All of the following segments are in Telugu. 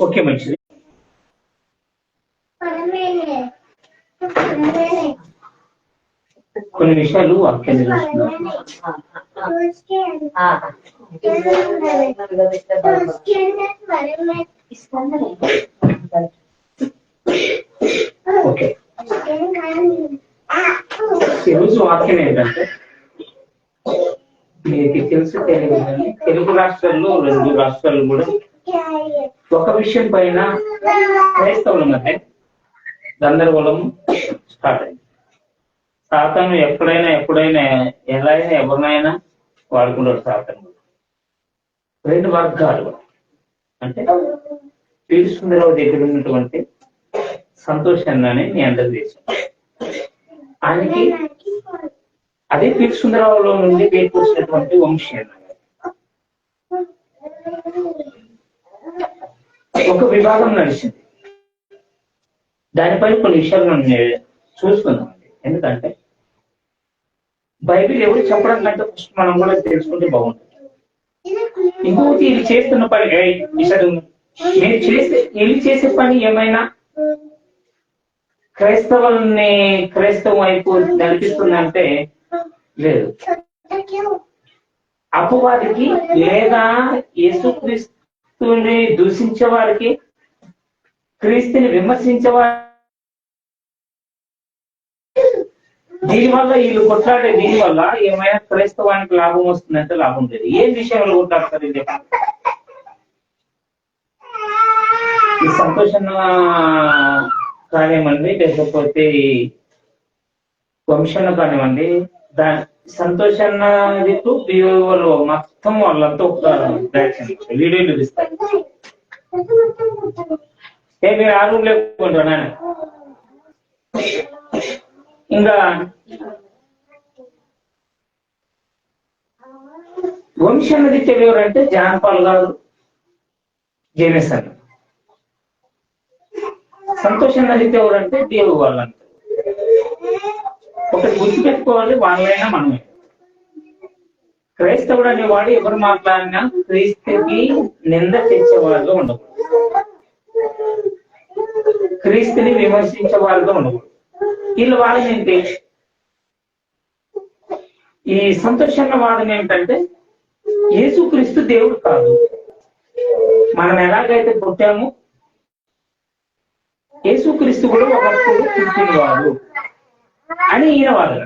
ఓకే, మంచిది. కొన్ని విషయాలు వాక్యం ఓకే. ఈరోజు వాక్యం ఏంటంటే, మీకు తెలుసు తెలుగు రాష్ట్రాల్లో 2 రాష్ట్రాలు కూడా ఒక విషయం పైన క్రైస్తవుల మధ్య గందరగోళం స్టార్ట్ అయింది. సాతాను ఎప్పుడైనా ఎలా అయినా ఎవరినైనా వాడుకుంటాడు సాతాను. 2 వర్గాలు అంటే పీడి సుందరరావు దగ్గర ఉన్నటువంటి సంతోష్ అన్నని మీ అందరికి తెలుసు. ఆయనకి అదే పీడి సుందరరావులో నుండి పేరు వచ్చినటువంటి వంశీ అన్న ఒక విభాగం నడిచింది. దానిపై కొన్ని విషయాలు మనం చూసుకుందామండి. ఎందుకంటే బైబిల్ ఎవరు చెప్పడం కంటే ఫస్ట్ మనం కూడా తెలుసుకుంటే బాగుంటుంది. ఇంకొకటి ఇది చేస్తున్న పని వీళ్ళు చేసే పని ఏమైనా క్రైస్తవం వైపు నడిపిస్తుందంటే లేదు. అపవాదికి లేదా యేసుక్రీస్తుని దూషించే వారికి, క్రీస్తుని విమర్శించే వారి, దీనివల్ల వీళ్ళు కొట్లాడే దీనివల్ల ఏమైనా క్రైస్తవానికి లాభం వస్తుందంటే లాభం లేదు. ఏం విషయంలో కొట్లాడతారు ఇది? ఈ సంతోషన్న కానివ్వండి, లేకపోతే వంశన్న కానివ్వండి, సంతోషన్న దిక్కు బిఓలో మొత్తం వాళ్ళంతా ఒక వీడియోలు చూపిస్తారు. మీరు ఆ రూమ్ లేకుంటున్నా ఇంకా వంశన్న దిక్కు ఎవరంటే జాన్ పాల్ గారు, జేమ్స్ అన్న. సంతోషన్న దిక్కు ఎవరంటే దేవు వాళ్ళంతా. ఒకటి గుర్తుపెట్టుకోవాలి, వాళ్ళైనా మనమే. క్రైస్తవుడు అనేవాడు ఎవరు మాట్లాడినా క్రీస్తుకి నింద తెచ్చేవారుగా ఉండకూడదు, క్రీస్తుని విమర్శించే వారుగా ఉండకూడదు. వీళ్ళ వాదన ఏంటి? ఈ సంతోషన్న వాదన ఏంటంటే యేసుక్రీస్తు దేవుడు కాదు, మనం ఎలాగైతే పుట్టామో యేసుక్రీస్తు కూడా ఒకప్పుడు పుట్టినవాడు అని ఈయన వాదన.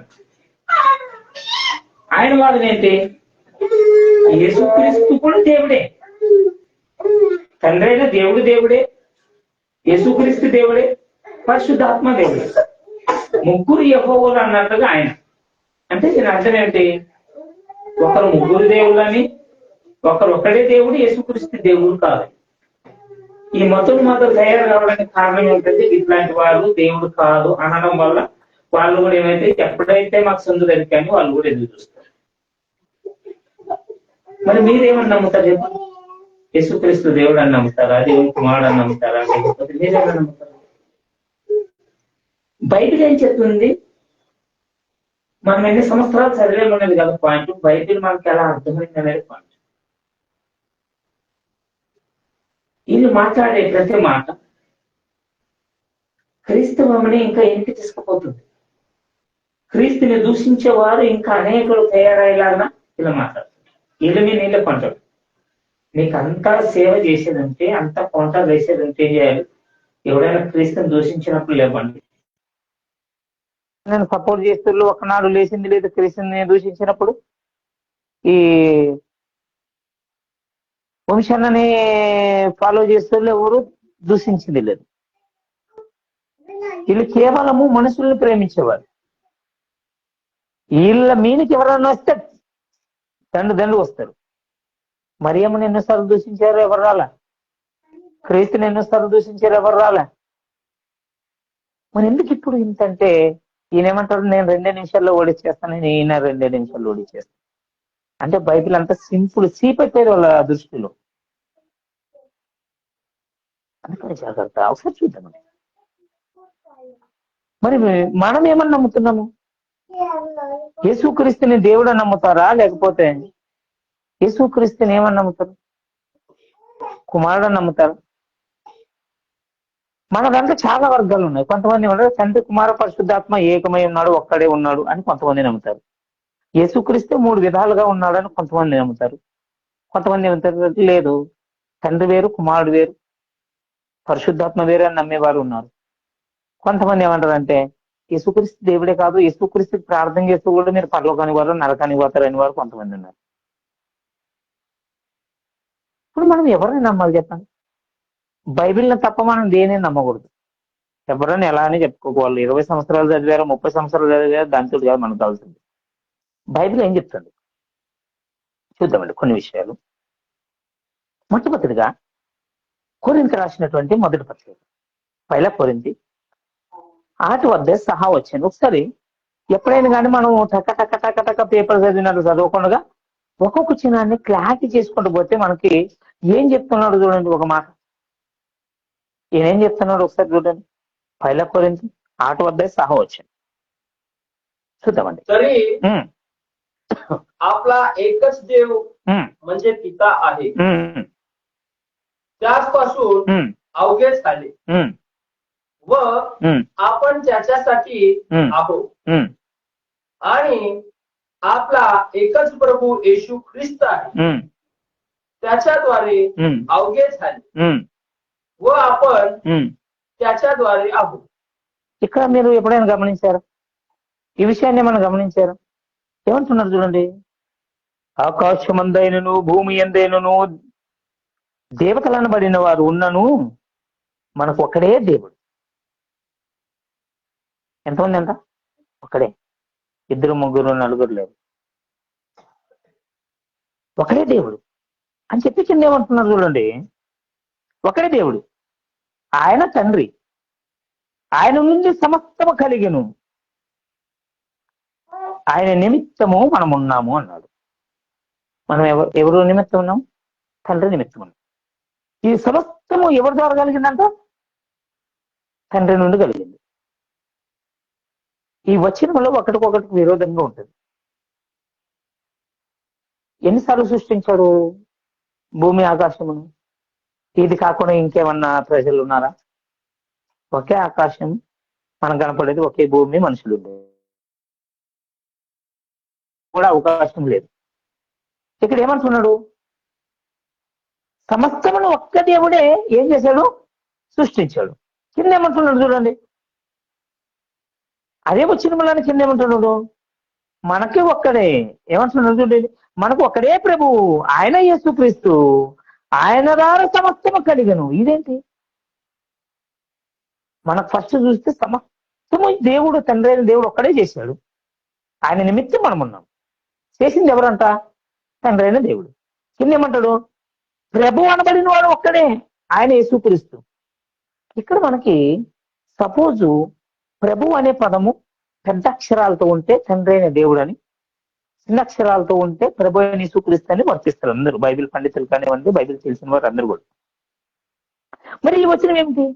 ఆయన వాదన ఏంటి? యేసుక్రీస్తు కూడా దేవుడే, తండ్రి అయిన దేవుడు దేవుడే, యేసుక్రీస్తు దేవుడే, పరిశుద్ధాత్మ దేవుడే, ముగ్గురు యెహోవాలు అన్నట్టుగా ఆయన. అంటే దీని అర్థం ఏంటి? ఒకరు ముగ్గురు దేవుళ్ళని, ఒకరు ఒకడే దేవుడు, యేసుక్రీస్తు దేవుడు కాదు. ఈ మొదలు తయారు కావడానికి కారణం ఏంటంటే ఇట్లాంటి వాళ్ళు దేవుడు కాదు అనడం వల్ల వాళ్ళు కూడా ఏమైతే ఎప్పుడైతే మాకు సొంత దొరికాని వాళ్ళు కూడా ఎదురు చూస్తారు. మరి మీరేమని నమ్ముతారు చెప్పు? యేసుక్రీస్తు దేవుడు అని నమ్ముతారా? దేవుని కుమారుడు అని నమ్ముతారా? లేకపోతే మీరేమని నమ్ముతారు? బైబిల్ ఏం చెప్తుంది? మనం ఎన్ని సంవత్సరాలు చదివేమనేది కదా పాయింట్. బైబిల్ మనకి ఎలా అర్థమైంది అనేది పాయింట్. వీళ్ళు మాట్లాడే ప్రతి మాట క్రీస్తువని ఇంకా ఇంటికి తీసుకుపోతుంది. క్రీస్తుని దూషించేవారు ఇంకా అనేకులు తయారయ్యేలాగా ఇలా మాట్లాడుతుంది. వీళ్ళ మీద నీళ్ళ కొంటాడు. నీకు అంతా సేవ చేసేదంటే, అంత కొంట వేసేదంటే ఏం చేయాలి? ఎవడైనా క్రీస్తుని దూషించినప్పుడు లేవండి. నేను సపోర్ట్ చేస్తూ ఒకనాడు లేచింది లేదు క్రీస్తుని దూషించినప్పుడు. ఈ వంశాన్ని ఫాలో చేస్తూ ఎవరు దూషించింది లేదు. వీళ్ళు కేవలము మనుషుల్ని ప్రేమించేవారు. వీళ్ళ మీనికి ఎవరన్నా వస్తే దండు వస్తారు. మరియమ్మని ఎన్నోసార్లు దూషించారు, ఎవరు రాలా? క్రీస్తుని ఎన్నోసార్లు దూషించారు, ఎవరు రాలా? మరి ఎందుకు ఇప్పుడు ఇంతంటే ఈయన ఏమంటారు? నేను 2 నిమిషాల్లో ఓడిచేస్తాను, ఈయన 2 నిమిషాల్లో ఓడిచేస్తాను. అంటే బైబిల్ అంతా సింపుల్, చీపెట్టారు వాళ్ళ దృష్టిలో. అందుకని జాగ్రత్త. ఒకసారి చూద్దామని. మరి మనం ఏమని నమ్ముతున్నాము? యేసుక్రీస్తుని దేవుడు అని నమ్ముతారా? లేకపోతే యేసుక్రీస్తుని ఏమని నమ్ముతారు? కుమారుడు అని నమ్ముతారా? మన దాంట్లో చాలా వర్గాలు ఉన్నాయి. కొంతమంది ఏమంటారు తండ్రి కుమార పరిశుద్ధాత్మ ఏకమై ఉన్నాడు, ఒక్కడే ఉన్నాడు అని కొంతమంది నమ్ముతారు. యేసుక్రీస్తు 3 విధాలుగా ఉన్నాడు అని కొంతమంది నమ్ముతారు. కొంతమంది ఏమంటారు లేదు, తండ్రి వేరు, కుమారుడు వేరు, పరిశుద్ధాత్మ వేరు అని నమ్మేవారు ఉన్నారు. కొంతమంది ఏమంటారంటే యేసుక్రీస్తు దేవుడే కాదు, యేసుక్రీస్తు ప్రార్థన చేస్తూ కూడా మీరు పరలోకానికి పోతారు, నరకానికి పోతారు అని వారు కొంతమంది ఉన్నారు. ఇప్పుడు మనం ఎవరిని నమ్మాలి చెప్పండి? బైబిల్ని తప్ప మనం దేని నమ్మకూడదు. ఎవరైనా ఎలా అని చెప్పుకోవాలి, 20 సంవత్సరాలు చదివారు, 30 సంవత్సరాలు చదివారు, దాంతో కాదు మనకు కావాల్సింది. బైబిల్ ఏం చెప్తుంది చూద్దామండి కొన్ని విషయాలు. మొట్టమొదటిగా కొరింథీ రాసినటువంటి మొదటి పత్రిక, పైల కొరింథీ 8 వద్ద సహా వచ్చింది. ఒకసారి ఎప్పుడైనా కానీ మనం టక టక టక టక పేపర్ చదివినట్టు చదవకుండా ఒక్కొక్క చిన్నాన్ని క్లారిటీ చేసుకుంటూ పోతే మనకి ఏం చెప్తున్నాడు చూడండి. ఒక మాట ఏం చెప్తున్నాడు ఒకసారి చూడండి. పైల కొరింథీ 8 वद्दे 6 వచ్చింది, చూద్దామండి. तरी आपला एकच देव म्हणजे पिता आहे, त्याचपासून अवघे झाले व आपण त्याच्यासाठी आहोत, आणि आपला एकच प्रभू येशू ख्रिस्त आहे, त्याच्याद्वारे अवघे झाले व आपण त्याच्याद्वारे आहोत. ఇక్కడ మీరు ఎప్పుడైనా గమనించారా ఈ విషయాన్ని? మనం గమనించారా? ఏమంటున్నారు చూడండి. ఆకాశమందైనను భూమి ఎందైనను దేవతలనబడిన వారు ఉన్నను మనకు ఒకడే దేవుడు. ఎంతమంది అంట? ఒకడే. 2 3 4 లేరు, ఒకడే దేవుడు అని చెప్పి కింద ఏమంటున్నారు చూడండి. ఒకడే దేవుడు, ఆయన తండ్రి, ఆయన నుండి సమస్తము కలిగెను, ఆయన నిమిత్తము మనం ఉన్నాము అన్నాడు. మనం ఎవరు నిమిత్తం ఉన్నాం? తండ్రి నిమిత్తం ఉన్నాం. ఈ సమస్తము ఎవరి ద్వారా కలిగిందంట? తండ్రి నుండి కలిగింది. ఈ వచనంలో ఒకటికొకటి విరోధంగా ఉంటుంది. ఎన్నిసార్లు సృష్టించాడు భూమి ఆకాశమును? ఇది కాకుండా ఇంకేమన్నా ప్రజలు ఉన్నారా? ఒకే ఆకాశం మనకు కనపడేది, ఒకే భూమి, మనుషులు కూడా అవకాశం లేదు. ఇక్కడ ఏమంటున్నాడు? సమస్తమును ఒక్క దేవుడే ఏం చేశాడు? సృష్టించాడు. కింద ఏమంటున్నాడు చూడండి. అదే వచ్చిన కింద ఏమంటున్నాడు? మనకి ఒక్కడే. ఏమంటున్నాడు చూడండి. మనకు ఒక్కడే ప్రభువు, ఆయన యేసుక్రీస్తు, ఆయన ద్వారా సమస్తము కలిగను. ఇదేంటి? మనకు ఫస్ట్ చూస్తే సమస్తము దేవుడు, తండ్రి అయిన దేవుడు ఒక్కడే చేశాడు. ఆయన నిమిత్తం మనం ఉన్నాం. చేసింది ఎవరంట? తండ్రి అయిన దేవుడు. కింద ఏమంటాడు? ప్రభు అనబడిన వాడు ఒక్కడే, ఆయన యేసుక్రీస్తు. ఇక్కడ మనకి సపోజు ప్రభు అనే పదము పెద్ద అక్షరాలతో ఉంటే తండ్రి అయిన దేవుడు అని, చిన్న అక్షరాలతో ఉంటే ప్రభు అయిన యేసుక్రీస్తు అని వర్తిస్తారు అందరూ, బైబిల్ పండితులు కానివ్వండి, బైబిల్ తెలిసిన వారు అందరూ కూడా. మరి ఈ వచనం ఏమిటి?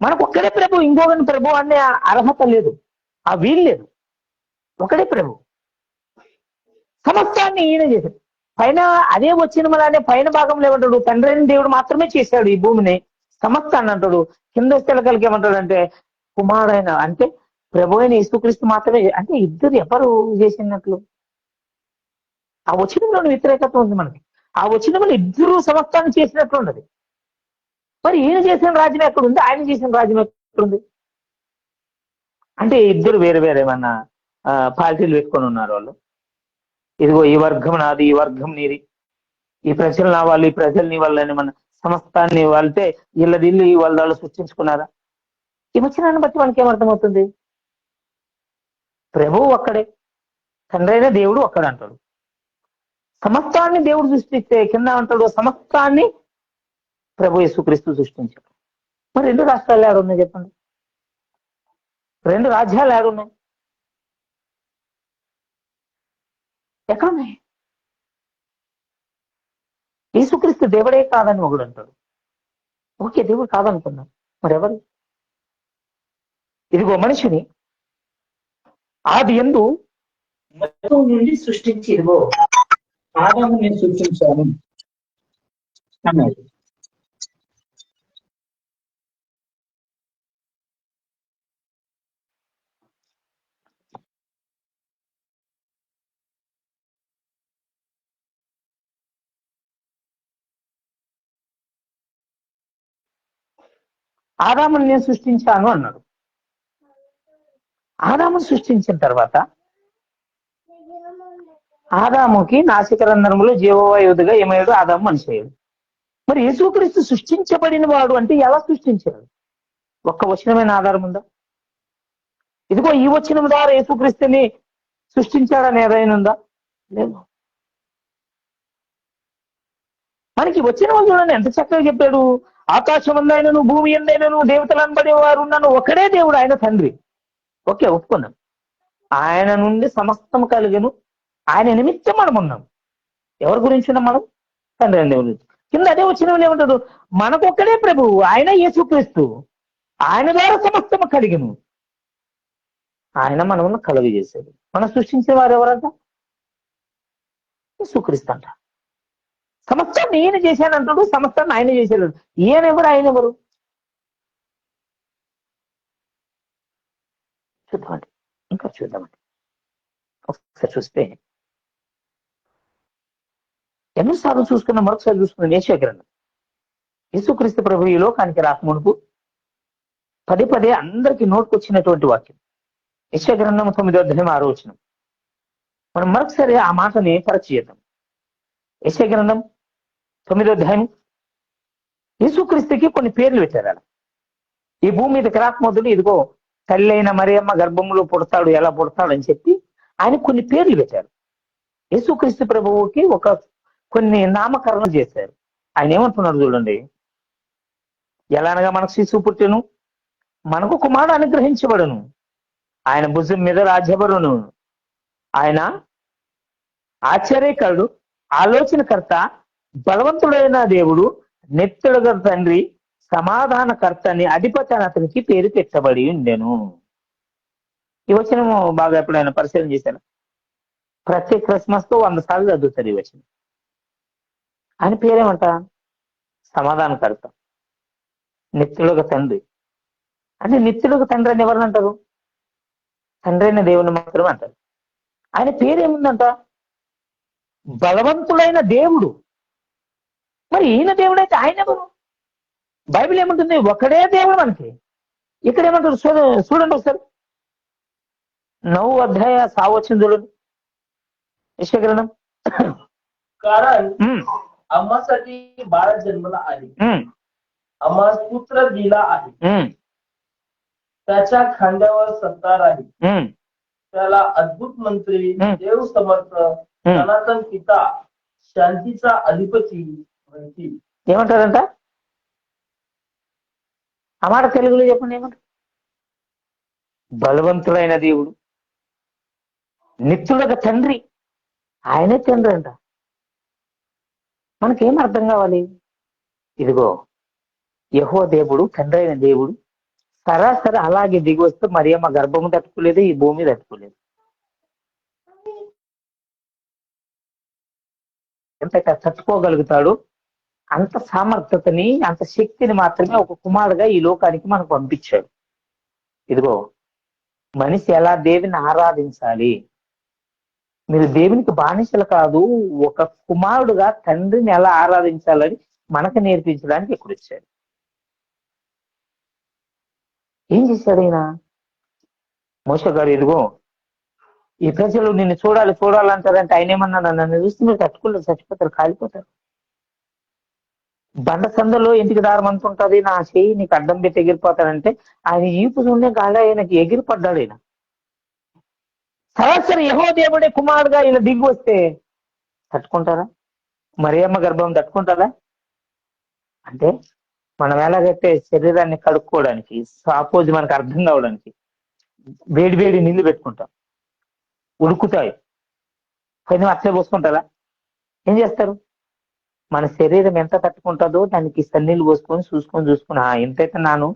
మనకు ఒక్కడే ప్రభు, ఇంకొకరి ప్రభు అనే అర్హత లేదు, ఆ వీలు లేదు. ఒకడే ప్రభు, సమస్తాన్ని ఈయన చేశాడు. పైన అదే వచ్చిన మళ్ళీ పైన భాగంలో ఏమంటాడు? తండ్రి అయిన దేవుడు మాత్రమే చేశాడు ఈ భూమిని, సమస్తాన్ని అంటాడు. కింద స్థలకాలకి ఏమంటాడు? కుమారుడైన అంటే ప్రభు అయిన యేసుక్రీస్తు మాత్రమే. అంటే ఇద్దరు ఎవరు చేసినట్లు? ఆ వచనంలోని వ్యతిరేకత ఉంది మనకి. ఆ వచనంలో ఇద్దరు సమస్తాన్ని చేసినట్లు ఉన్నది. మరి ఈయన చేసిన రాజ్యం ఎక్కడుంది? ఆయన చేసిన రాజ్యం ఎక్కడుంది? అంటే ఇద్దరు వేరే వేరే ఏమన్నా పార్టీలు పెట్టుకొని ఉన్నారు వాళ్ళు. ఇదిగో ఈ వర్గం నాది, ఈ వర్గం నీది, ఈ ప్రజలు నా వాళ్ళు, ఈ ప్రజలు నీ వాళ్ళని మన సమస్తాన్ని వాళ్ళతే వీళ్ళది ఇల్లు వాళ్ళు సృష్టించుకున్నారా? ఈ వచనాన్ని బట్టి మనకి ఏమర్థమవుతుంది? ప్రభువు ఒక్కడే, తండ్రి అయిన దేవుడు ఒక్కడే అంటాడు. సమస్తాన్ని దేవుడు సృష్టిస్తే కింద అంటాడు సమస్తాన్ని ప్రభు యేసుక్రీస్తు సృష్టించాడు. మరి 2 రాష్ట్రాలు ఏడున్నాయి చెప్పండి? 2 రాజ్యాలు ఏడున్నాయి? ఎక్కడున్నాయి? యేసుక్రీస్తు దేవుడే కాదని ఒకడు అంటాడు. ఓకే, దేవుడు కాదనుకున్నాం, మరి ఎవరు? ఇదిగో మనిషిని ఆది యందు నుండి సృష్టించి ఇదిగో ఆదాము నేను సృష్టించాను అన్నాడు. ఆదాముని నేను సృష్టించాను అన్నాడు. ఆదామును సృష్టించిన తర్వాత ఆదాముకి నాసికరంధ్రములో జీవవాయువుగా ఏమయ్యాడు? ఆదాము మనిషి అయ్యాడు. మరి యేసుక్రీస్తు సృష్టించబడిన వాడు అంటే ఎలా సృష్టించాడు? ఒక్క వచనమైన ఆధారం ఉందా? ఇదిగో ఈ వచనం ద్వారా యేసుక్రీస్తుని సృష్టించాడని ఏదైనా ఉందా? లేదు. మనకి వచ్చిన వాళ్ళు చూడండి ఎంత చక్కగా చెప్పాడు. ఆకాశం అందైనను భూమి అందైనను దేవతలు అనబడే వారు ఉన్నాను ఒకడే దేవుడు, ఆయన తండ్రి. ఓకే, ఒప్పుకున్నాం. ఆయన నుండి సమస్తం కలిగను, ఆయన నిమిత్తం మనం ఉన్నాం. ఎవరి గురించి ఉన్నాం మనం? తండ్రి అని దేవుడి గురించి. కింద అదే వచ్చిన వాళ్ళు ఏమంటారు? మనకొక్కడే ప్రభువు, ఆయన యేసుక్రీస్తు, ఆయన ద్వారా సమస్తము కలిగను, ఆయన మనమును కలుగు చేశాడు. మనం సృష్టించిన వారు ఎవరంట? యేసుక్రీస్తు అంట. సమస్తం నేను చేశానంటాడు, సమస్తాన్ని ఆయన చేశాడు. ఈయన ఎవరు? ఆయన ఎవరు? చూద్దామండి, ఇంకా చూద్దామండి. ఒకసారి చూస్తే ఎన్నిసార్లు చూసుకున్నా మరొకసారి చూసుకున్న యెషయా గ్రంథం. యేసుక్రీస్తు ప్రభు ఈ లోకానికి రాకమునుపు పదే పదే అందరికీ నోటుకొచ్చినటువంటి వాక్యం. యెషయా గ్రంథం 9వ అధ్యాయం 6వ వచనం. మనం మరొకసారి ఆ మాటని పరీక్ష చేద్దాం. యెషయా గ్రంథం 9వ అధ్యాయం. యేసుక్రీస్తుకి కొన్ని పేర్లు పెట్టారు. ఈ భూమి మీదకి రాకముందు ఇదిగో తల్లి అయిన మరియమ్మ గర్భంలో పుడతాడు, ఎలా పుడతాడు అని చెప్పి ఆయన కొన్ని పేర్లు పెట్టారు. యేసుక్రీస్తు ప్రభువుకి కొన్ని నామకరణం చేశారు. ఆయన ఏమంటున్నాడు చూడండి. ఎలా అనగా మనకు శిశువు పుట్టెను, మనకు కుమారుడు అనుగ్రహించబడును, ఆయన భుజం మీద రాజ్యభరును, ఆయన ఆశ్చర్యకరుడు, ఆలోచనకర్త, బలవంతుడైన దేవుడు, నెత్తుడుగ తండ్రి, సమాధానకర్త అని అధిపతి అని అతనికి పేరు పెట్టబడి ఉండెను. ఈ వచనము బాగా ఎప్పుడైనా పరిశీలన చేశాను. ప్రతి క్రిస్మస్ తో 100 సార్లు చదువుతారు ఈ వచనం. ఆయన పేరేమంట? సమాధానకర్త, నిత్యుడుగ తండ్రి. అంటే నిత్యుడుగ తండ్రి అని ఎవరిని అంటారు? తండ్రి అయిన దేవుని మాత్రమే అంటారు. ఆయన పేరేముందంట? బలవంతుడైన దేవుడు. మరి ఈయన దేవుడైతే ఆయన ఎవరు? బైబిల్ ఏమంటుంది? ఒకడే దేవుడు మనకి. ఇక్కడ ఏమంటారు? చూడండి ఒకసారి 9వ अध्याय 6వ वचन చూడండి. यెషయా గ్రంథం. कारण आम्हासाठी बाळ जन्मला आहे, आम्हास पुत्र दिला आहे, त्याच्या खांद्यावर सत्ता राहील, त्याला अद्भुत मंत्री, देव समर्थ, सनातन पिता, శాంతిचा అధిపతి म्हणतील. ఏమంటారంట? ఆ మాట తెలుగులో చెప్పండి. ఏమంటారు? బలవంతుడైన దేవుడు, నిత్యుడగ తండ్రి, ఆయనే తండ్రి అంట. మనకేం అర్థం కావాలి? ఇదిగో యెహోవా దేవుడు, తండ్రి అయిన దేవుడు సరాసరి అలాగే దిగి వస్తే మరియమ్మ గర్భము తట్టుకోలేదు, ఈ భూమి తట్టుకోలేదు. ఎంత తట్టుకోగలుగుతాడు? అంత సామర్థ్యతని, అంత శక్తిని మాత్రమే ఒక కుమారుడుగా ఈ లోకానికి మనకు పంపించాడు. ఇదిగో మనిషి ఎలా దేవుని ఆరాధించాలి, మీరు దేవునికి బానిసలు కాదు, ఒక కుమారుడుగా తండ్రిని ఎలా ఆరాధించాలని మనకు నేర్పించడానికి ఇక్కడ వచ్చాడు. ఏం చేశాడు ఈయన? మోషే గారు ఇదిగో ఈ ప్రజలు నిన్ను చూడాలంటారంటే ఆయన ఏమన్నా, నన్ను చూస్తే మీరు తట్టుకోలేదు, చచ్చిపోతారు, కాలిపోతారు. బండ సందులో ఇంటికి దారం అంటుంటది, నా చెయ్యి నీకు అడ్డం పెట్టి ఎగిరిపోతాడంటే ఆయన ఈపు చూడే గాలి ఆయనకి ఎగిరిపడ్డాడు. ఆయన సరాసరి యెహోవా దేవుడే కుమారుడుగా ఈయన దిగి వస్తే తట్టుకుంటారా? మరియమ్మ గర్భం తట్టుకుంటారా? అంటే మనం ఎలాగైతే శరీరాన్ని కడుక్కోవడానికి, సపోజ్ మనకు అర్థం కావడానికి వేడి నీళ్లు పెట్టుకుంటాం, ఉడుకుతాయి, కొంచెం అట్లే పోసుకుంటారా? ఏం చేస్తారు? మన శరీరం ఎంత తట్టుకుంటుందో దానికి సన్నీళ్ళు పోసుకొని చూసుకొని ఎంతైతే నాను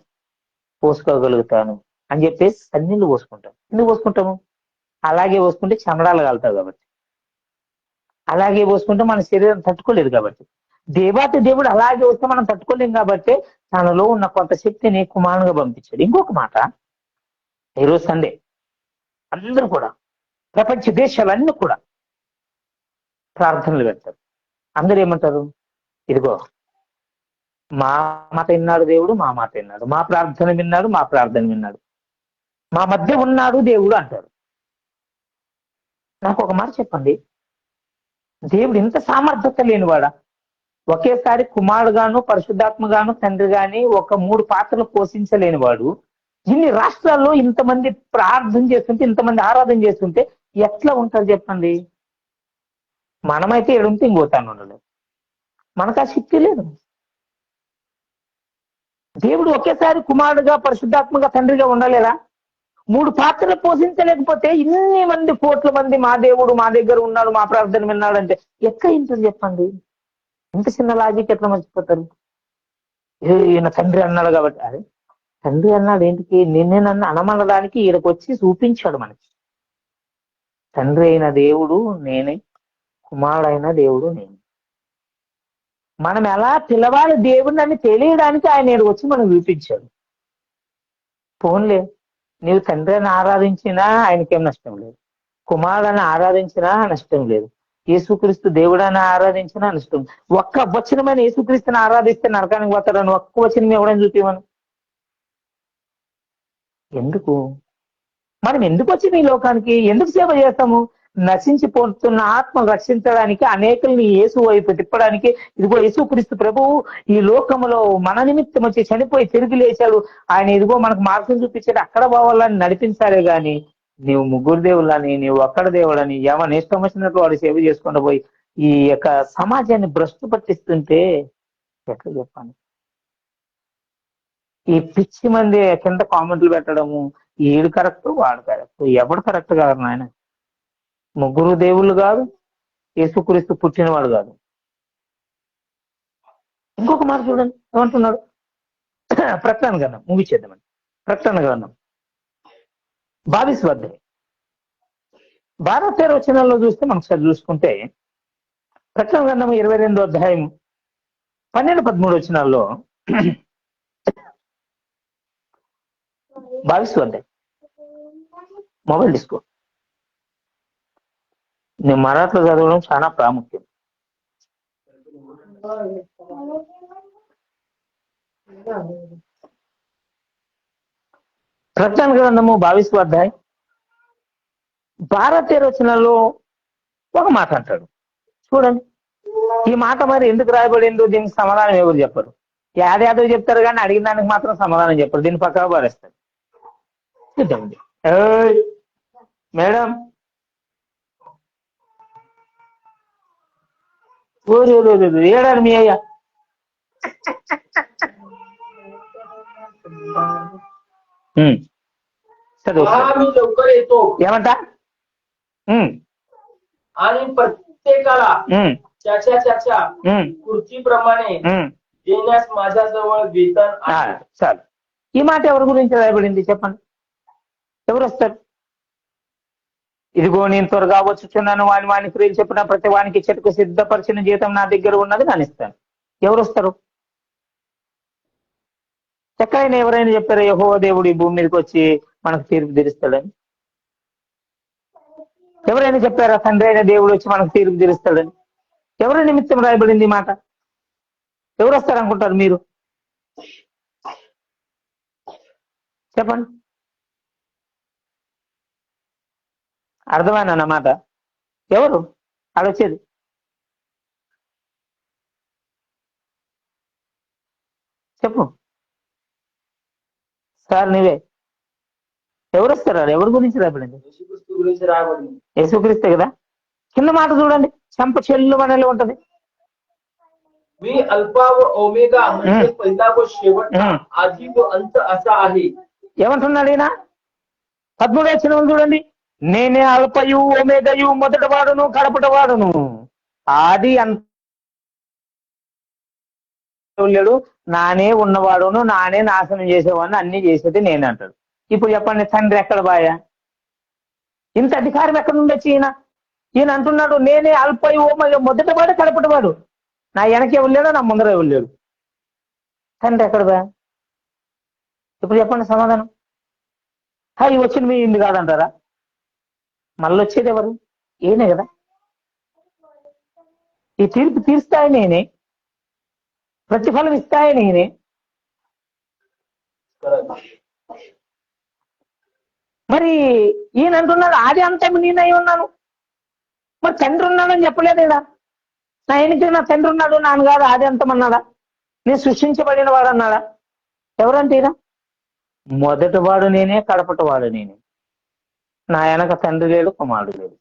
పోసుకోగలుగుతాను అని చెప్పేసి సన్నీళ్ళు పోసుకుంటాం. ఎందుకు పోసుకుంటాము? అలాగే పోసుకుంటే చమడాలు కాలుతావు కాబట్టి, అలాగే పోసుకుంటే మన శరీరం తట్టుకోలేదు కాబట్టి. దేవాతి దేవుడు అలాగే వస్తే మనం తట్టుకోలేం కాబట్టి తనలో ఉన్న కొంత శక్తిని కుమారునిగా పంపించాడు. ఇంకొక మాట, ఈరోజు సండే అందరూ కూడా ప్రపంచ దేశాలన్నీ కూడా ప్రార్థనలు పెడతారు. అందరూ ఏమంటారు? ఇదిగో మా మాట విన్నాడు దేవుడు, మా మాట విన్నాడు. మా ప్రార్థన విన్నాడు, మా ప్రార్థన విన్నాడు. మా మధ్య ఉన్నాడు దేవుడు అంటారు. నాకు ఒక మాట చెప్పండి, దేవుడు ఇంత సామర్థ్యత లేనివాడా? ఒకేసారి కుమారుడుగాను, పరిశుద్ధాత్మగాను, తండ్రి గాని ఒక 3 పాత్రలు పోషించలేనివాడు ఇన్ని రాష్ట్రాల్లో ఇంతమంది ప్రార్థన చేస్తుంటే, ఇంతమంది ఆరాధన చేస్తుంటే ఎట్లా ఉంటారు చెప్పండి? మనమైతే ఎడుంటే ఇంకోతాను ఉండలేదు. మనకు ఆ శక్తి లేదు. దేవుడు ఒకేసారి కుమారుడుగా, పరిశుద్ధాత్మగా, తండ్రిగా ఉండలేదా? 3 పాత్రలు పోషించలేకపోతే ఇన్ని మంది, కోట్ల మంది మా దేవుడు మా దగ్గర ఉన్నాడు, మా ప్రార్థన విన్నాడు అంటే ఎట్లా ఇంటుంది చెప్పండి? ఇంత చిన్న లాజిక్ ఎట్లా మర్చిపోతారు? ఈయన తండ్రి అన్నాడు కాబట్టి, అదే తండ్రి అన్నాడు ఏంటికి? నిన్నే నన్ను అనమనడానికి ఈయనకు వచ్చి చూపించాడు మనకి. తండ్రి అయిన దేవుడు నేనే, కుమారుడైన దేవుడు నేను. మనం ఎలా పిలవాలి దేవుడిని అని తెలియడానికి ఆయన ఈయనకు వచ్చి మనం చూపించాడు. పోన్లే, నీవు తండ్రిని ఆరాధించినా ఆయనకేం నష్టం లేదు, కుమారుని ఆరాధించినా నష్టం లేదు, యేసుక్రీస్తు దేవుడని ఆరాధించినా నష్టం. ఒక్క వచనమైన యేసుక్రీస్తుని ఆరాధిస్తే నరకానికి పోతారని ఒక్క వచనం ఎవడని చూపించమని. ఎందుకు? మనం ఎందుకు వచ్చిన ఈ లోకానికి? ఎందుకు సేవ చేస్తాము? నశించిపోతున్న ఆత్మను రక్షించడానికి, అనేకుల్ని యేసు వైపు తిప్పడానికి. ఇదిగో యేసుక్రీస్తు ప్రభువు ఈ లోకములో మన నిమిత్తం వచ్చి చనిపోయి తిరిగి లేచాడు. ఆయన ఇదిగో మనకు మార్గం చూపించాడు, అక్కడ పోవాలని నడిపించారే గాని నీవు 3 దేవుళ్ళని, నీవు ఒక్కడ దేవుడని ఏమన్నా ఇష్టం వచ్చినట్లు వాడు సేవ చేసుకుంటూ పోయి ఈ యొక్క సమాజాన్ని భ్రష్టు పట్టిస్తుంటే ఎట్లా చెప్పాను? ఈ పిచ్చి మంది కింద కామెంట్లు పెట్టడము, ఈడు కరెక్ట్ వాడు కరెక్ట్, ఎవడు కరెక్ట్ కాదు నాయన. 3 దేవుళ్ళు కాదు, యేసుక్రీస్తు పుట్టినవాడు కాదు. ఇంకొక మాట చూడండి ఏమంటున్నాడు. ప్రకటన గ్రంథం ముగిచేద్దామని. ప్రకటన గ్రంథం 22వ అధ్యాయం 12 వచనాల్లో చూస్తే మనం ఒకసారి చూసుకుంటే, ప్రకటన గ్రంథం 22వ అధ్యాయం 12-13 వచనాల్లో 22వ అధ్యాయం. మొబైల్ తీసుకో. నేను మరాఠలో చదవడం చాలా ప్రాముఖ్యం. ప్రకటన గ్రంథము 22వ అధ్యాయం 12 వచనాల్లో ఒక మాట అంటాడు చూడండి. ఈ మాట మరి ఎందుకు రాయబడిందో దీనికి సమాధానం ఎవరు చెప్పరు. యాదో చెప్తారు కానీ అడిగిన దానికి మాత్రం సమాధానం చెప్పరు. దీన్ని పక్కగా పారేస్తారు. చూద్దామండి. మేడం, ఏడాడు మీ అయ్యా? लवकर येतो ఏమంటా? आणि प्रत्येकाला त्याच्या कृतीप्रमाणे देण्यास माझ्याजवळ वेतन आहे. చాలు. ఈ మాట ఎవరి గురించి రాయబడింది చెప్పండి? ఎవరు వస్తారు? ఇదిగో నేను త్వరగా వచ్చుచున్నాను, వాని క్రియలు చెప్పిన ప్రతి వానికి చెట్టుకు సిద్ధపరిచిన జీతం నా దగ్గర ఉన్నది నేను ఇస్తాను. ఎవరు వస్తారు? ఎక్కడైనా ఎవరైనా చెప్పారు యెహోవా దేవుడు ఈ భూమి మీదకి వచ్చి మనకు తీర్పు తీరుస్తాడని? ఎవరైనా చెప్పారా తండ్రి అయిన దేవుడు వచ్చి మనకు తీర్పు తీరుస్తాడని? ఎవరి నిమిత్తం రాయబడింది ఈ మాట? ఎవరు వస్తారనుకుంటారు మీరు? చెప్పండి. అర్థమైనా మాట? ఎవరు అడొచ్చేది? చెప్పు సార్, నీవే. ఎవరు వస్తారు? ఎవరి గురించి రాయబడింది? యేసుక్రీస్తు గురించి రాయబడింది. యేసుక్రీస్తే కదా. కింద మాట చూడండి, చెంప చెల్లు మనలో ఉంటది. मी अल्फा व ओमेगा म्हणजे पहिला व शेवटचा, आधी व अंत असा आहे. ఏమంటున్నాడు ఈయన? 13వ వచనం చూడండి. నేనే అల్పయు ఒమేగయు, మొదట వాడును కడపట వాడును, ఆది అంతలేడు, నానే ఉన్నవాడును, నానే నాశనం చేసేవాడిని, అన్ని చేసేది నేనే అంటాడు. ఇప్పుడు చెప్పండి, తండ్రి ఎక్కడ బాయా? ఇంత అధికారం ఎక్కడ ఉండొచ్చు ఈయన అంటున్నాడు నేనే అల్పయు ఓమేగ, మొదట వాడు కడపట వాడు, నా వెనక ఎవరు లేడు, నా ముందర ఎవరు లేడు. తండ్రి ఎక్కడ బా? ఇప్పుడు చెప్పండి సమాధానం. ఈ వచ్చిన మీ ఇంది కాదంటారా? మళ్ళీ వచ్చేది ఎవరు? ఈయనే కదా. ఈ తీర్పు తీరుస్తాయి నేనే. ప్రతిఫలం ఇస్తాయే నేనే. మరి ఈయన అంటున్నాడు ఆది అంతము నేనై ఉన్నాను. మరి తండ్రి ఉన్నాడని చెప్పలేదు కదా. నా తండ్రి ఉన్నాడు, నాన్నగారు ఆది అంతం అన్నాడా? నేను సృష్టించబడిన వాడు అన్నాడా? ఎవరంటే ఈయన? మొదటి వాడు నేనే, కడపటి వాడు నేనే. నా వెనక తండ్రి లేడు, కుమారుడు లేడు.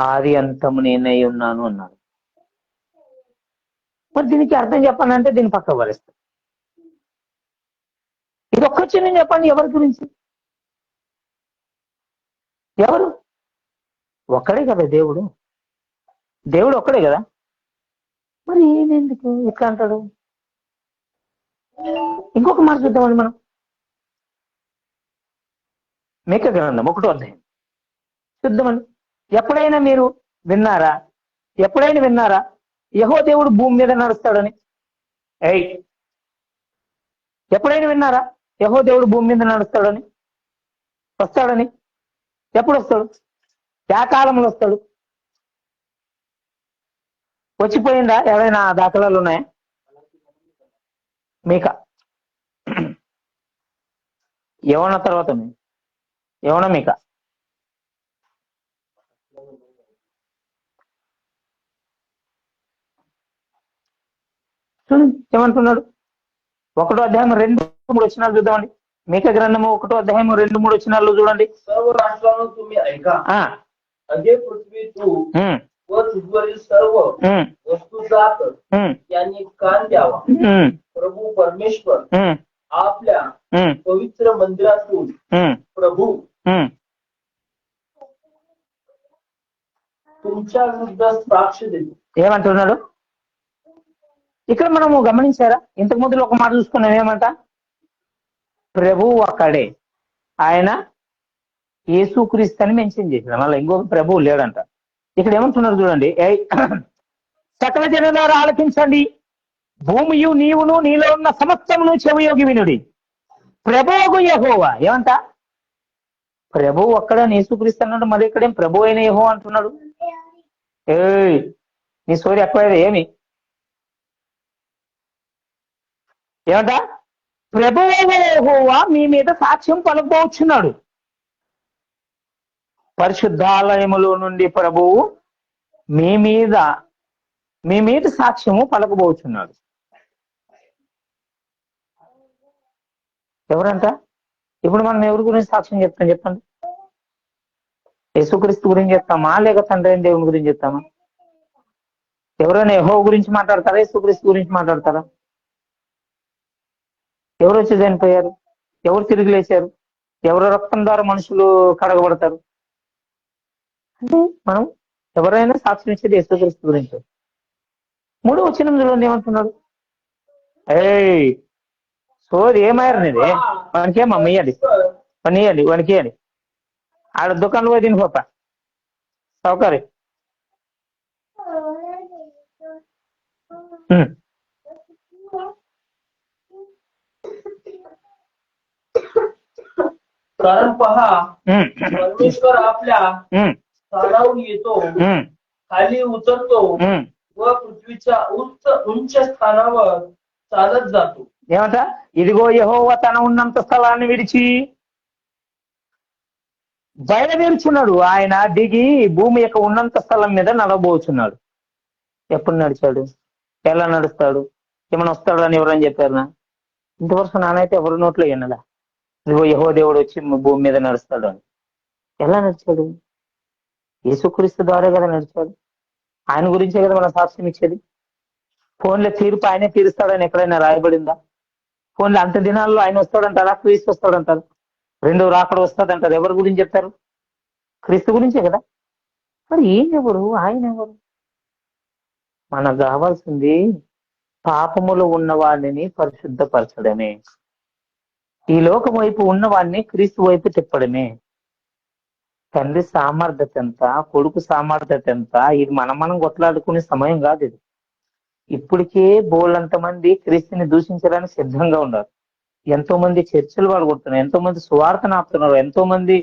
ఆది అంతము నేనై ఉన్నాను అన్నాడు. మరి దీనికి అర్థం చెప్పాలంటే దీని పక్క పరేస్తా. ఇది ఒక్కచ్చి నేను చెప్పండి, ఎవరి గురించి? ఎవరు? ఒక్కడే కదా దేవుడు. దేవుడు ఒక్కడే కదా. మరి ఎందుకు ఇట్లా అంటాడు? ఇంకొక మాట చూద్దామండి మనం. మీకా గ్రంథం 1వ అధ్యాయం చూద్దామండి. ఎప్పుడైనా మీరు విన్నారా? యెహోవా దేవుడు భూమి మీద నడుస్తాడని? ఎప్పుడైనా విన్నారా యెహోవా దేవుడు భూమి మీద నడుస్తాడని? వస్తాడని? ఎప్పుడు వస్తాడు? ఏ కాలంలో వస్తాడు? వచ్చిపోయిందా? ఎవరైనా దాఖలాలు ఉన్నాయా? మీకా యెహోవా తర్వాత యెహోవా మీకా? చూడండి ఏమంటున్నాడు. 1వ అధ్యాయం 2-3 వచనాలు చూద్దామండి. మీకా గ్రంథము 1వ అధ్యాయం 2-3 వచనాలు చూడండి. सर्व राष्ट्रांनो तुम्ही ऐका. अगे पृथ्वी तू व तुझवरील सर्व वस्तुजात यांनी कान द्यावा. प्रभू परमेश्वर आपल्या पवित्र मंदिरातून प्रभू तुमच्या विरुद्ध साक्ष देतो. ఏమంటున్నాడు ఇక్కడ? మనము గమనించారా? ఇంతకు ముందు ఒక మాట చూసుకున్నాం. ఏమంట? ప్రభు ఒక్కడే, ఆయన యేసుక్రీస్తు అని మెన్షన్ చేసిన. మళ్ళీ ఇంకొక ప్రభువు లేడంట. ఇక్కడ ఏమంటున్నారు చూడండి. సకల జనులారా ఆలకించండి, భూమియు నీవును నీలో ఉన్న సమస్తమును చెవియోగి వినుడి. ప్రభువు యెహోవా. ఏమంట? ప్రభువు ఒక్కడే యేసుక్రీస్తు అన్నాడు. మరి ఇక్కడేం ప్రభు అయిన యెహోవా అంటున్నాడు. నీ సోరి ఎక్కువ ఏమి? ఏమంట? ప్రభువు యెహోవా మీ మీద సాక్ష్యం పలుకుతున్నాడు. పరిశుద్ధాలయములో నుండి ప్రభువు మీ మీద సాక్ష్యము పలకబోచున్నాడు. ఎవరంట? ఇప్పుడు మనం ఎవరి గురించి సాక్ష్యం చెప్తాం చెప్పండి? యేసుక్రీస్తు గురించి చెప్తామా, లేక తండ్రి అయిన దేవుని గురించి చెప్తామా? ఎవరైనా యెహోవా గురించి మాట్లాడతారా, యేసుక్రీస్తు గురించి మాట్లాడతారా? ఎవరు వచ్చి చనిపోయారు? ఎవరు తిరిగి లేచారు? ఎవరు రక్తం ద్వారా మనుషులు కడగబడతారు? అంటే మనం ఎవరైనా సాక్ష్యం ఇచ్చేది యేసుక్రీస్తు గురించి. 3వ వచనం చూడండి ఏమంటున్నాడు. సోది ఏమయ్యారు నీది? వానికేమమ్మ ఇయ్యండి, వానికి ఇయ్యండి. ఆడ దుకాణంలో పోయి తిని పోప సౌకర్యం. कारण पहा, परमेश्वर आपल्या स्थानावरून येतो, खाली उतरतो व पृथ्वीच्या उंच स्थानावर चालत जातो. ఏమంట? ఇదిగో యెహోవా తన ఉన్నంత స్థలాన్ని విడిచి బయలుదేరుచున్నాడు. ఆయన దిగి భూమి యొక్క ఉన్నంత స్థలం మీద నడవబోచున్నాడు. ఎప్పుడు నడిచాడు? ఎలా నడుస్తాడు? ఏమైనా వస్తాడు అని ఎవరని చెప్పారు? ఇంతవరకు నానైతే ఎవరి నోట్లో వినడా ఇదిగో యెహోవా దేవుడు వచ్చి భూమి మీద నడుస్తాడు అని. ఎలా నడిచాడు? యేసుక్రీస్తు ద్వారా కదా నడిచాడు. ఆయన గురించే కదా మనం సాక్ష్యం ఇచ్చేది. ఫోన్లో తీర్పు ఆయనే తీరుస్తాడని ఎక్కడైనా రాయబడిందా? ఫోన్లో అంత దినాల్లో ఆయన వస్తాడంటారా? క్రీస్తు వస్తాడంటారు. 2వ రాకడ వస్తాడంటారు. ఎవరి గురించి చెప్తారు? క్రీస్తు గురించే కదా. మరి ఈయనెవరు? ఆయన ఎవరు? మనకు కావాల్సింది పాపములో ఉన్న వాడిని పరిశుద్ధపరచడమే. ఈ లోకం వైపు ఉన్న వాడిని క్రీస్తు వైపు తిప్పడమే. తండ్రి సామర్థ్యత ఎంత, కొడుకు సామర్థ్యత ఎంత, ఇది మనం కొట్లాడుకునే సమయం కాదు ఇది. ఇప్పటికే బోళ్ళంత మంది క్రీస్తుని దూషించడానికి సిద్ధంగా ఉన్నారు. ఎంతో మంది చర్చలు పాల్గొడుతున్నారు, ఎంతో మంది సువార్తను ఆపుతున్నారు, ఎంతో మంది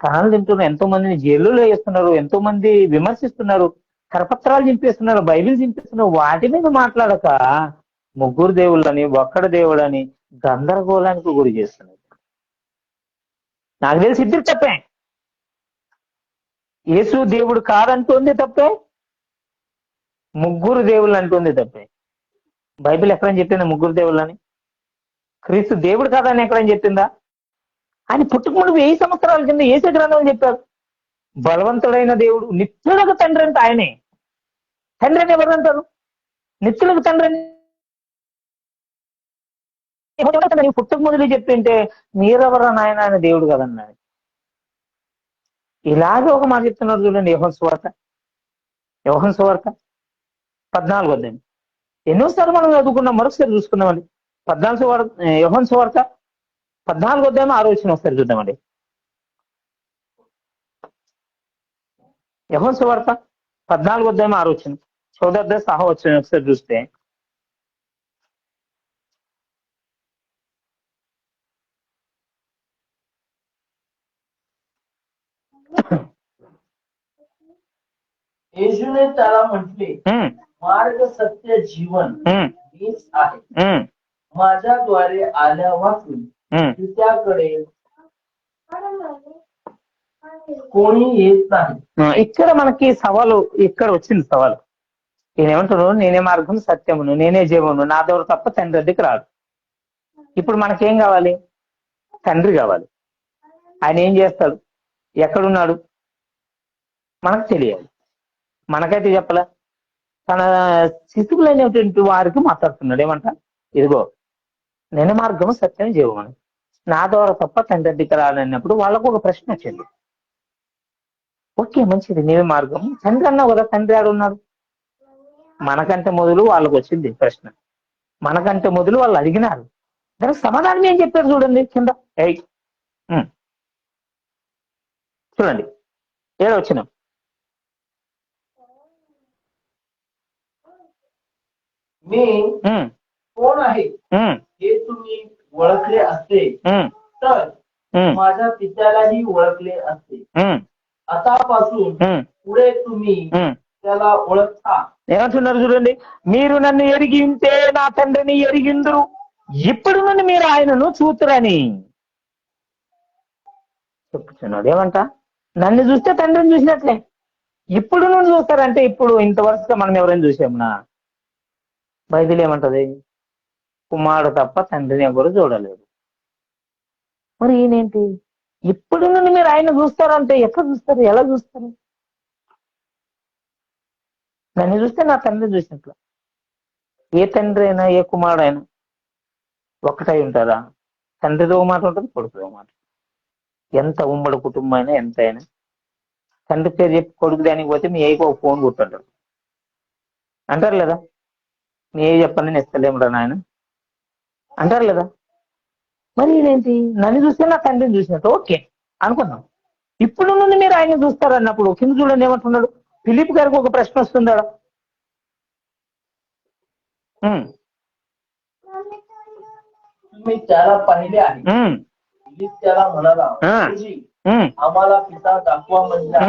తనలు తింటున్నారు, ఎంతో మందిని జైలులో వేస్తున్నారు, ఎంతో మంది విమర్శిస్తున్నారు. కరపత్రాలు చింపేస్తున్నారు, బైబిల్ చింపేస్తున్నారు, వాటి మీద మాట్లాడక ముగ్గురు దేవుళ్ళని ఒక్కడ దేవుడని గందరగోళానికి గురి చేస్తున్నారు. నాకు తెలిసి ఇద్దరు తప్పే. యేసు దేవుడు కాదంటుంది తప్పే, ముగ్గురు దేవుళ్ళు అంటుంది తప్పే. బైబిల్ ఎక్కడని చెప్పిందా ముగ్గురు దేవుళ్ళని? క్రీస్తు దేవుడు కాదని ఎక్కడని చెప్పిందా? ఆయన పుట్టుకముందు 1000 సంవత్సరాల కింద యేసు గ్రంథం చెప్పారు. బలవంతుడైన దేవుడు, నిత్యులకు తండ్రి అంటే ఆయనే. తండ్రి అని ఎవరు అంటారు? నిత్యులకు తండ్రి అని పుట్టుక మొదలు చెప్పింటే మీరెవరా నాయన ఆయన దేవుడు కదన్నాడు. ఇలాగే ఒక మాట చెప్తున్నారు చూడండి, యోహాను సువార్త 14వ అధ్యాయం. ఎన్నోసార్లు మనం చదువుకున్నాం, మరొకసారి చూసుకున్నామండి. యోహాను సువార్త 14వ అధ్యాయం 6వ వచనం ఒకసారి చూద్దామండి. యోహాను సువార్త 14వ అధ్యాయం 6వ వచనం, సోదరుడ సహా వచ్చిన ఒకసారి చూస్తే येशूने त्याला म्हटले, मार्ग सत्य जीवन मीच आहे. माझ्याद्वारे आल्या वाचून त्याकडे कोणी येत नाही. ఇక్కడ మనకి సవాలు, ఇక్కడ వచ్చింది సవాలు. ఈయన ఏమంటున్నాడు? నేనే మార్గం సత్యమును నేనే జీవమును, నా ద్వారా తప్ప తండ్రి దగ్గరికి రాదు. ఇప్పుడు మనకేం కావాలి? తండ్రి కావాలి. ఆయన ఏం చేస్తాడు, ఎక్కడున్నాడు మనకు తెలియాలి. మనకైతే చెప్పలా. తన శిశువులైనటువంటి వారికి మాట్లాడుతున్నాడు. ఏమంట? ఇదిగో నేనే మార్గము సత్యం జీవమును, నా ద్వారా తప్ప తండ్రి దగ్గరికి రానన్నప్పుడు వాళ్ళకు ఒక ప్రశ్న వచ్చింది. ఓకే, మంచిది, నీవే మార్గం, తండ్రి అన్నావు కదా, తండ్రి ఆడున్నాడు. మనకంటే మొదలు వాళ్ళకు వచ్చింది ప్రశ్న, మనకంటే మొదలు వాళ్ళు అడిగినారు. దానికి సమాధానం ఏం చెప్పారు చూడండి కింద. చూడండి 7వ వచనం. मी कोण आहे हे तुम्ही ओळखले असते तर माझ्या पित्यालाही ओळखले असते. आतापासून पुढे तुम्ही त्याला ओळखता. ఏమంటున్నారు చూడండి, మీరు నన్ను ఎరిగి ఉంటే నా తండ్రిని ఎరిగిందురు, ఇప్పుడు నుండి మీరు ఆయనను చూతురని చెప్పుచున్నాడు. ఏమంట? నన్ను చూస్తే తండ్రిని చూసినట్లే. ఇప్పుడు నుండి చూస్తారంటే ఇప్పుడు ఇంతవరకు మనం ఎవరైనా చూసామన్నా? బైబిల్ ఏమంటది? కుమారుడు తప్ప తండ్రిని ఎవరు చూడలేదు. మరి ఈయనేంటి ఇప్పుడు నుండి మీరు ఆయన చూస్తారంటే ఎట్లా చూస్తారు, ఎలా చూస్తారు? నన్ను చూస్తే నా తండ్రిని చూసినట్లు. ఏ తండ్రి అయినా ఏ కుమారుడు అయినా ఒక్కటై ఉంటారా? తండ్రితో మాట ఉంటుంది, కొడుకుతో మాట. ఎంత ఉమ్మడి కుటుంబం అయినా ఎంత అయినా తండ్రి పేరు చెప్పి కొడుకు దానికి పోతే మీ ఏకో ఫోన్ కొట్టుంటారు అంటారు లేదా? మీ ఏ చెప్పండి నేను ఇస్తలేమురా నాయన అంటారు లేదా? మరి ఇదేంటి? నన్ను చూస్తే నా తండ్రిని చూసినట్టు. ఓకే అనుకున్నాం. ఇప్పుడు నుండి మీరు ఆయన చూస్తారన్నప్పుడు కింద చూడండి ఏమంటున్నాడు? ఫిలిప్ గారికి ఒక ప్రశ్న వస్తుందా? तुम्ही त्याला पाहिले आहे. फिलिप त्याला म्हणाला, आम्हाला पिता दाखवा म्हणजे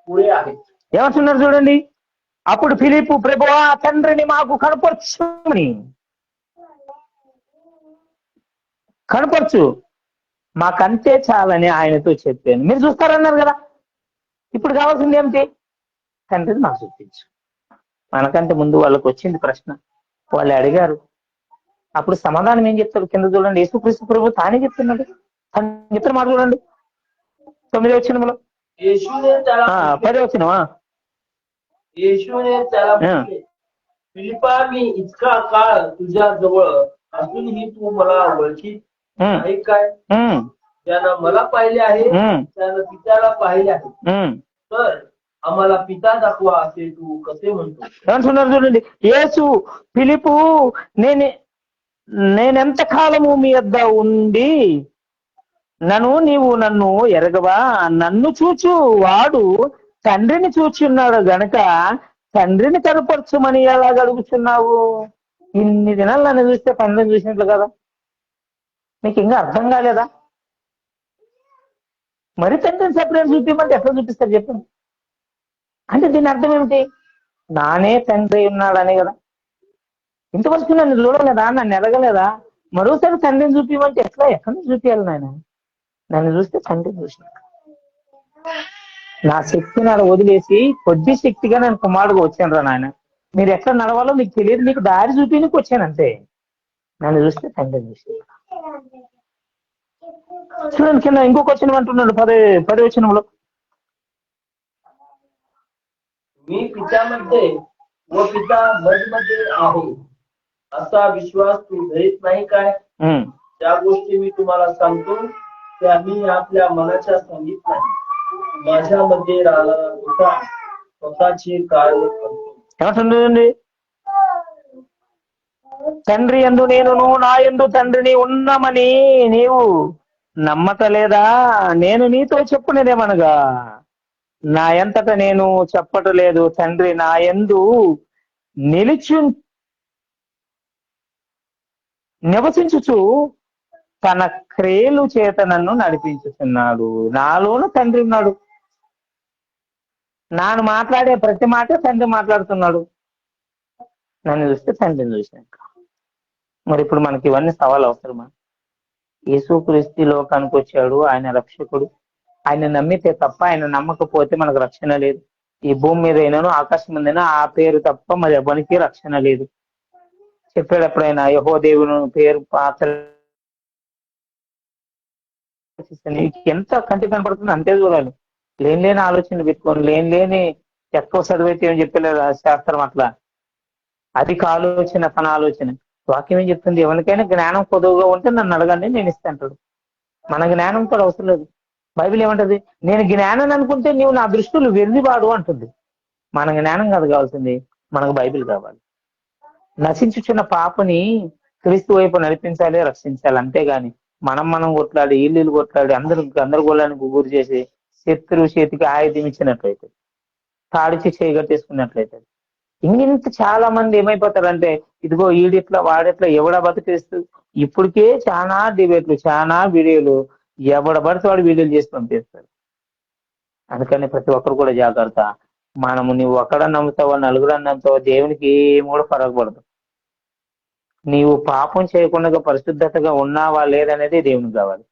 पुढे आहे. ఏమంటున్నారు చూడండి. అప్పుడు ఫిలిప్, ప్రభువా తండ్రిని మాకు కనపరచుమని, కనపరచు మాకంతే చాలని ఆయనతో చెప్పాను. మీరు చూస్తారన్నారు కదా, ఇప్పుడు కావాల్సింది ఏమిటి? తండ్రిని మాకు చూపించు. మనకంటే ముందు వాళ్ళకు వచ్చింది ప్రశ్న, వాళ్ళు అడిగారు. అప్పుడు సమాధానం ఏం చెప్తారు? కింద చూడండి, యేసుక్రీస్తు ప్రభు తానే చెప్తున్నాడు. తను చెప్తున్న మాట చూడండి 9వ వచనంలో, 10వ వచనం. येशूने त्याला म्हटले, फिलिपा मी इतका काळ तुझ्या जवळ असूनही तू मला ओळखीत नाही काय? ज्यानं मला पाहिले आहे त्यानं पित्याला पाहिले आहे. तर आम्हाला पिता दाखवा असे तू कसे म्हणतो? ఏమంటున్నారు చూడండి. యేసు ఫిలిపు, నేనెంత కాలము మీ వద్ద ఉండి నీవు నన్ను ఎరగవా? నన్ను చూచు వాడు తండ్రిని చూచున్నాడు గనక తండ్రిని కనపరచుమని ఎలా అడుగుతున్నావు? ఇన్ని దినాలు నన్ను చూస్తే తండ్రిని చూసినట్లు కదా. మీకు ఇంకా అర్థం కాలేదా? మరి తండ్రిని సెపరేట్ చూపించమంటే ఎట్లా చూపిస్తారు చెప్పండి? అంటే దీని అర్థం ఏమిటి? నానే తండ్రి ఉన్నాడనే కదా. ఇంతవరకు నన్ను చూడలేదా, నన్ను ఎరగలేదా, మరోసారి తండ్రిని చూపించమంటే ఎట్లా, ఎక్కడి నుంచి చూపించాలి నాయన? నన్ను చూస్తే తండ్రిని చూసిన. నా శక్తిని అలా వదిలేసి కొద్ది శక్తిగా నేను కుమారుడుగా వచ్చాను రా నాయన. మీరు ఎట్లా నడవాలో మీకు తెలియదు, మీకు దారి చూపించడానికి వచ్చాను అంతే. నన్ను చూస్తే తండ్రిని చూసి. చూడండి కింద ఇంకొక వచనం అంటున్నాడు, 10వ వచనంలో, मी पित्यामध्ये व पिता मध्ये आहे असा विश्वास तू धरीत नाही काय? ज्या गोष्टी मी तुम्हाला सांगतो त्या मी आपल्या मनाच्या सांगित नाही. माझ्यामध्ये राहणारा पिता स्वतःची कार्य करतो. ఏమంటుందండి? తండ్రి యందు నేనును నా యందు తండ్రిని ఉన్నామని నీవు నమ్మటలేదా? నేను నీతో చెప్పునేదేమనగా నా ఎంతట నేను చెప్పటలేదు, తండ్రి నా యందు నివసించుచు తన క్రియలు చేత నన్ను నడిపించుతున్నాడు. నాలోను తండ్రి ఉన్నాడు. నాను మాట్లాడే ప్రతి మాట తండ్రి మాట్లాడుతున్నాడు. నన్ను చూస్తే తండ్రిని చూసినాక. మరి ఇప్పుడు మనకి ఇవన్నీ సవాలు అవసరమా? యేసుక్రీస్తు లోకానికి వచ్చాడు, ఆయన రక్షకుడు. ఆయన నమ్మితే తప్ప, ఆయన నమ్మకపోతే మనకు రక్షణ లేదు. ఈ భూమి మీద అయినాను ఆకాశం మీదైనా ఆ పేరు తప్ప మరి ఎవరికి రక్షణ లేదు. చెప్పాడు ఎప్పుడైనా, యెహోవా దేవుని పేరు పాత్ర ఎంత కంటి కనపడుతుంది అంతే చూడాలి. లేని ఆలోచనలు పెట్టుకొని లేని ఎక్కువ చదివైతే ఏం చెప్పలేదు శాస్త్రం. అట్లా అధిక ఆలోచన తన ఆలోచన. వాక్యం ఏం చెప్తుంది? ఎవరికైనా జ్ఞానం కొద్దుగా ఉంటే నన్ను అడగండి, నేను ఇస్తాంటాడు. మన జ్ఞానం కూడా అవసరం లేదు. బైబిల్ ఏమంటది? నేను జ్ఞానం అనుకుంటే నీవు నా దృష్టిలో వెర్రివాడు అంటుంది. మన జ్ఞానం కాదు కావాల్సింది, మనకు బైబిల్ కావాలి. నశించుచున్న పాపని క్రీస్తు వైపు నడిపించాలి, రక్షించాలి. అంతేగాని మనం కొట్లాడి ఇల్లు కొట్లాడి అందరూ గందరగోళానికి గురి చేసి శత్రువు చేతికి ఆయుధం ఇచ్చినట్లయితే, తాడిచి చేయగట్టేసుకున్నట్లయితే, ఇంత చాలా మంది ఏమైపోతారంటే, ఇదిగో ఈడిట్లా వాడిట్లా ఎవడ బతికేస్తూ, ఇప్పటికే చాలా డిబేట్లు, చాలా వీడియోలు, ఎవడ పడితే వాడు వీడియోలు చేసి పంపిస్తారు. అందుకని ప్రతి ఒక్కరు కూడా జాగ్రత్త. నువ్వు ఒక్కడని నమ్ముతావా, నలుగురని నమ్ముతావా, దేవునికి ఏం కూడా పడదు. నీవు పాపం చేయకుండా పరిశుద్ధతగా ఉన్నావా లేదనేది దేవునికి కావాలి.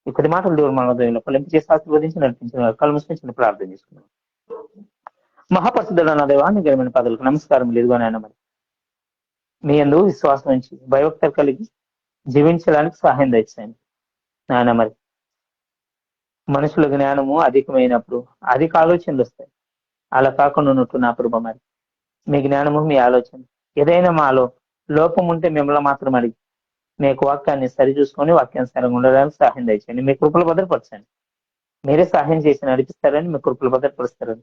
ఇక్కడి మాటలు దేవుడు మన దేవుని ఫలింపు చేసి ఆశీర్వదించి నడిపించిన కళ్ళు మూసుకొని ప్రార్థన చేసుకున్నాం. మహాపరిశుద్ధుడు నా దేవా, నీ ఘనమైన పదవులకు నమస్కారం లేదుగా నాయన. మరి మీ యందు విశ్వాసం నుంచి భయభక్తులు కలిగి జీవించడానికి సహాయం తెచ్చాను నాయన. మరి మనుషుల జ్ఞానము అధికమైనప్పుడు అధిక ఆలోచనలు వస్తాయి. అలా కాకుండా ఉన్నట్టు నా ప్రభు, మరి మీ జ్ఞానము మీ ఆలోచన ఏదైనా మాలో లోపం ఉంటే మిమ్మల్ని మాత్రం అడిగి మీ యొక్క వాక్యాన్ని సరి చూసుకొని వాక్యానుసారంగా ఉండడానికి సహాయం తెచ్చండి. మీ కృపలు భద్రపరచండి. మీరే సహాయం చేసి నడిపిస్తారని, మీ కృపలు భద్రపరుస్తారని,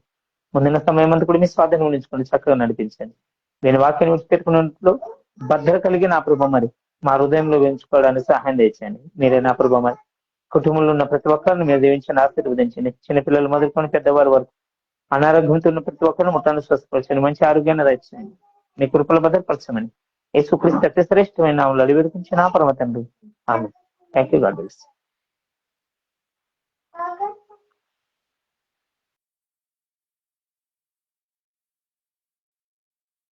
ముందున్న సమయం అంతా కూడా మీ స్వాధీనం ఉంచుకొని చక్కగా నడిపించండి. నేను వాక్యాన్ని విడిచిపెట్టుకున్నట్లు భద్ర కలిగి నా ప్రభు, మరి మా హృదయంలో పెంచుకోవడానికి సహాయం తెచ్చండి. మీరే నా ప్రభు, మరి కుటుంబంలో ఉన్న ప్రతి ఒక్కరిని మీరు దీవించండి, ఆశీర్వదించండి. చిన్నపిల్లలు మొదలుకొని పెద్దవారి వరకు అనారోగ్యంతో ఉన్న ప్రతి ఒక్కరిని ముట్టాన్ని స్వస్థపరచండి. మంచి ఆరోగ్యాన్ని తెచ్చండి. మీ కృపల భద్రపరచమని యేసుక్రీస్తు అతి శ్రేష్టమైన నామములో అడిగి వేడుకుంటున్నాను పరమ తండ్రి. ఆమేన్. థాంక్యూ. God bless.